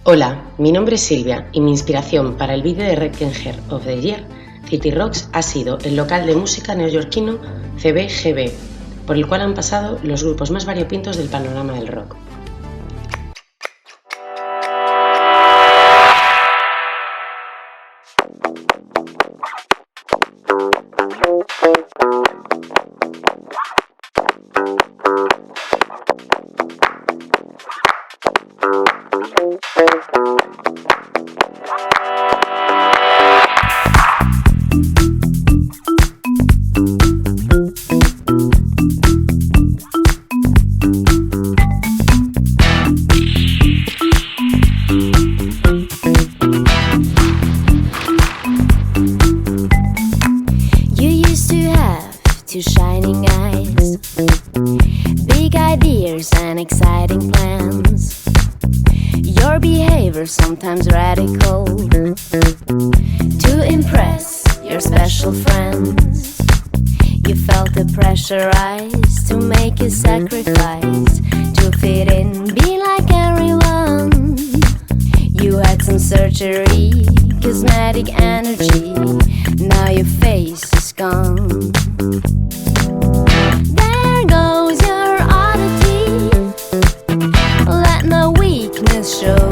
Hola, mi nombre es Silvia y mi inspiración para el vídeo de Reckenhead of the Year City Rocks ha sido el local de música neoyorquino CBGB, por el cual han pasado los grupos más variopintos del panorama del rock. Two shining eyes, big ideas and exciting plans. Your behavior sometimes radical to impress your special friends. You felt the pressurized to make a sacrifice to fit in, be like everyone. You had some surgery, cosmetic energy. Now your face is gone. There goes your oddity. Let no weakness show.